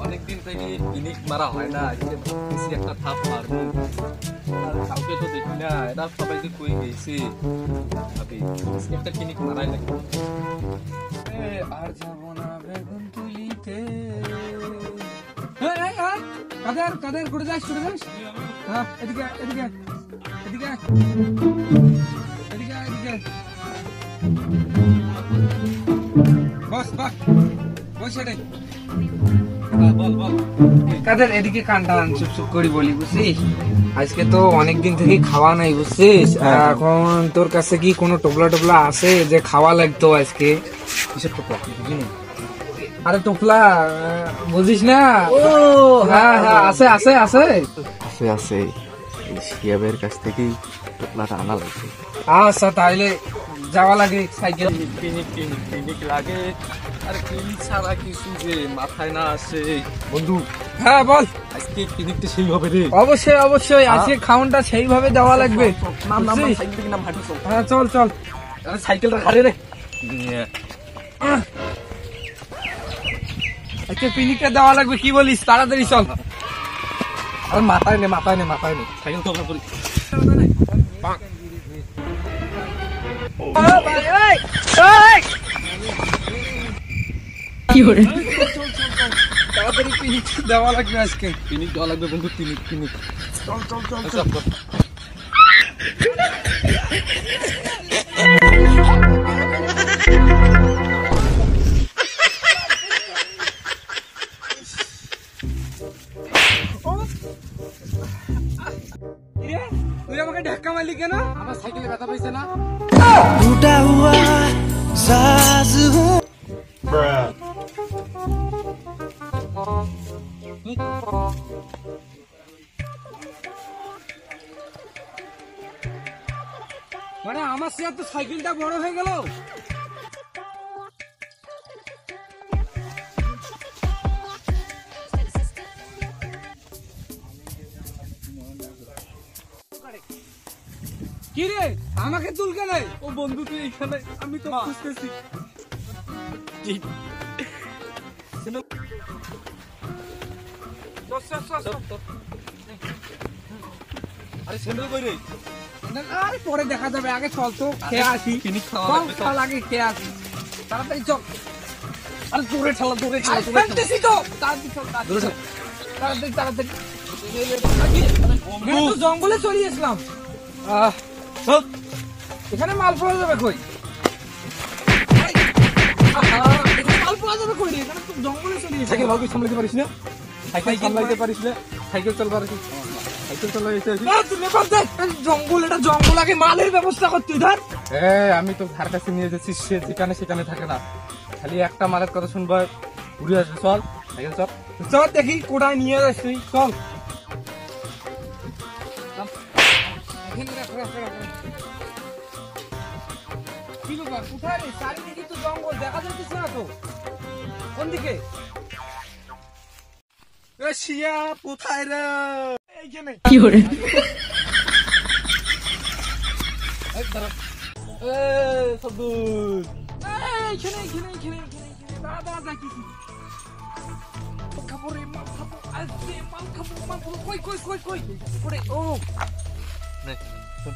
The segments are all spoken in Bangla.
অনেকদিন থেকে পিনিক মারা হয় না, আজকে ভাবতেছি একটা থাপ মারবো। আর কাউকে তো দেখি না, এরা সবাই যে কই গেছে। ভাবি আজকে একটা পিনিক মারাই নাকি। আর যাবো না বেগুন তুলিতে। কাদের কাদের করে যাস হ্যাঁ এদিকে এদিকে এদিকে এদিকে এদিকে বস বস বস এটাই বল বল। কাদের এদিকে কানটা চুপ চুপ করি বলি বুঝছিস, আজকে তো অনেকদিন থেকে খাওয়া নাই বুঝছিস। এখন তোর কাছে কি কোনো টোপলা টোপলা আছে যে খাওয়া লাগতো আজকে? কিসের টোপলা বুঝিনি। আরে টোপলা বুঝিস না? ও হ্যাঁ হ্যাঁ আছে আছে আছে আছে আছে, এই শিয়াবের কাছ থেকেই টোপলাটা আনা লাগবে। আচ্ছা তাইলে যাওয়া লাগে সাইকেল। পিনিক পিনিক পিনিক লাগে, আর পিনিক ছাড়া কিছু যে মাথায় না আসে। বন্ধু হ্যাঁ বল। আজকে পিনিকটা সেই হবে রে। অবশ্যই অবশ্যই আজকে খাউনটা সেইভাবে দেওয়া লাগবে। নাম নাম বুঝছিস? সাইকেল থেকে নাম হাঁটি চল। হ্যাঁ চল চল আরে সাইকেলটা ঘাড়ে রে। আজকে পিনিকটা দেওয়া লাগবে, কি বলিস? তাড়াতাড়ি চল। আর মাথায় নে মাথায় নে মাথায় নে, সাইকেল তো আমরা করি। তাড়াতাড়ি পিনিক দেওয়া লাগবে আজকে। পিনিক দেওয়া লাগবে বন্ধু, পিনিক পিনিক। চল চল চল আচ্ছা, চল। কিরে, তুই আমাকে ধাক্কা মারলি কেন? আমার সাইকেলে ব্যথা পাইছে না। टूटा हुआ साज हूँ মানে আমার সে তো সাইকেলটা বড় হয়ে গেল। কি রে আমাকে তুল কেন? ও বন্ধু তুই এখানে, আমি তো খুঁজতেছি। আরে স্যান্ডেল কই রে? আরে পরে দেখা যাবে, আগে চল তো খেয়ে আসি। পিনিক খাওয়া চল লাগবে তো। চল আগে খেয়ে আসি, তাড়াতাড়ি চল। আরে দূরে ঠেলা দূরে ঠেলা আরে দূরে ঠেলা। ফেলতেছি তো, তাড়াতাড়ি চল দূরে চল। তাড়াতাড়ি তাড়াতাড়ি। আমি তো জঙ্গলে চলে আসলাম, চল। এখানে মাল পাওয়া যাবে কই? এখানে মাল পাওয়া যাবে কই রে? এখানে তো জঙ্গলে চলে আসলাম। সাইকেল ভালো করে সামলাইতে পারিস না? সাইকেল সামলাইতে পারিস না? সাইকেল চল পারিস? সাইকেল চালাইতে আসি। না, তুই নেপাল দেখ, জঙ্গল, এটা জঙ্গল, আগে মালের ব্যবস্থা করতে ধর। আমি তো ধার কাছে নিয়ে যাচ্ছি, সে যেখানে সেখানে থাকে না, খালি একটা মালের কথা শুনবা ঘুরে আসবে। চল সাইকেল চল। চল দেখি কোটায় নিয়ে যাস তুই, চল। এখানে রাখ, রাখ, রাখ, রাখ। কি ব্যাপার, কোথায় রে? চারিদিকে তো জঙ্গল, দেখা যাচ্ছে না তো। কোন দিকে? এ শিয়া কোথায় রে? এইখানে। এই দাঁড়া। এ সবুজ। এইখানে, এইখানে, এইখানে, এইখানে, এইখানে। দাঁড়া, দাঁড়া, যাইতেছি। মাল খাবো রে, মাল খাবো। আজকে মাল খাবো, মাল খাবো। কই, কই, কই, কই? ওরে, ও। নে, চল।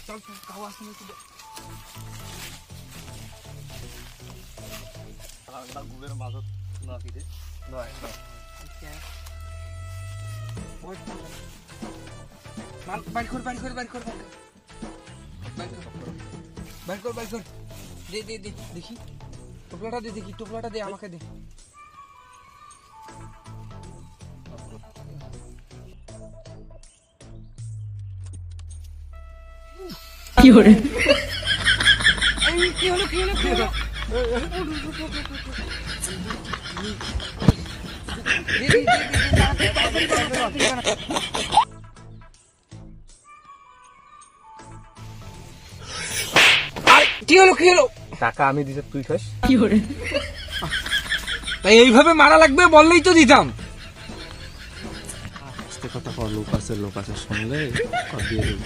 চল, চল, খাওয়া আসছে নাকি দেখ। আলাদা গুবের মাঝত না দিতে নয় না। মাল বাইর কর, বাইর কর, বাইর কর, বাইর কর। বাইর কর, বাইর কর, বাইর কর। দে, দে, দে, দেখি। টোপলাটা দে, দেখি, টোপলাটা দে, আমাকে দে। কি hore এই, কি হলো, কি হলো, কি হলো? দে, দে, দে, দে, দে, তাড়াতাড়ি, তাড়াতাড়ি, তাড়াতাড়ি। কি হলো, কি হলো? টাকা আমি দিতে তুই খাস। কি hore তাই এইভাবে মারা লাগবে বললেই তো দিতাম। আস্তে কথা কর, লোক আছে শুনলে কর দিয়ে দেবো।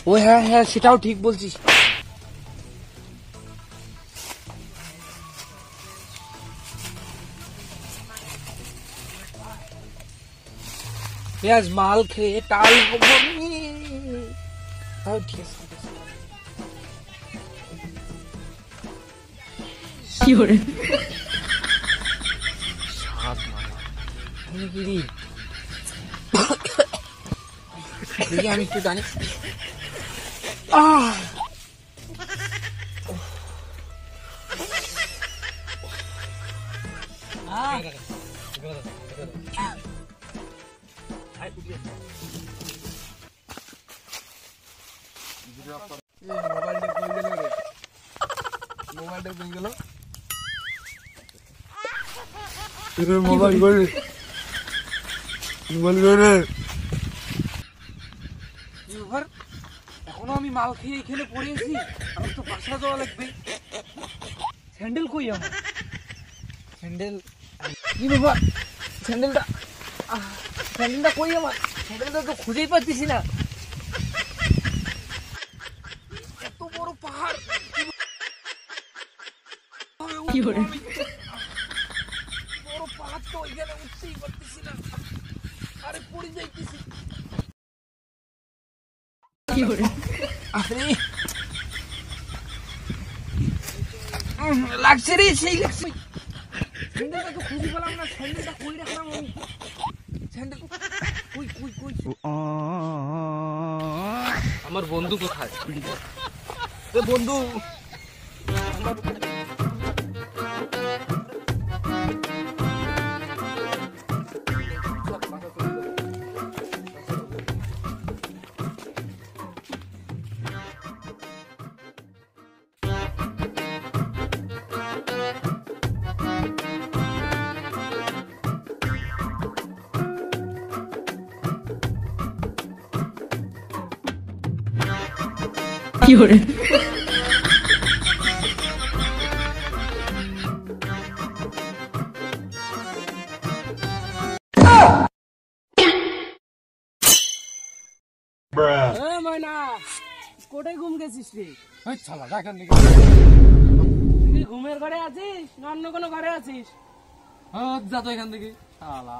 ও হ্যাঁ হ্যাঁ, সেটাও ঠিক বলছিস। আজ মাল খেয়ে টাল হবো নি। তাও ঠিক আছে, ঠিক আছে। কি hore দেখি আমি একটু জানি। মোবাইল করে এখনো আমি মাল খেয়ে এখানে পড়ে আছি, আমার তো বাসা যাওয়া লাগবে। স্যান্ডেল কই আমার? স্যান্ডেল কি ব্যাপার? স্যান্ডেলটা কই আমার? স্যান্ডেলটা তো খুঁজেই পাচ্ছি না। এত বড় পাহাড়, কি hore বড় পাহাড় তো এখানে উঠতেই পারতেছি না। আরে পড়ে যাইতেছি। কি hore আরে লাগছে রে, সেই লাগছে। স্যান্ডেলটা তো খুঁজে পেলাম না, স্যান্ডেলটা কই রাখলাম আমি? স্যান্ডেল কই কই কই? আমার বন্ধু কোথায়? এ বন্ধু, কি hore ময়না কোথায় ঘুম গেছিস রে? এই শালা যা এখান থেকে। তুই কি ঘুমের ঘরে আছিস না অন্য কোনো ঘরে আছিস? যা তো এখান থেকে শালা।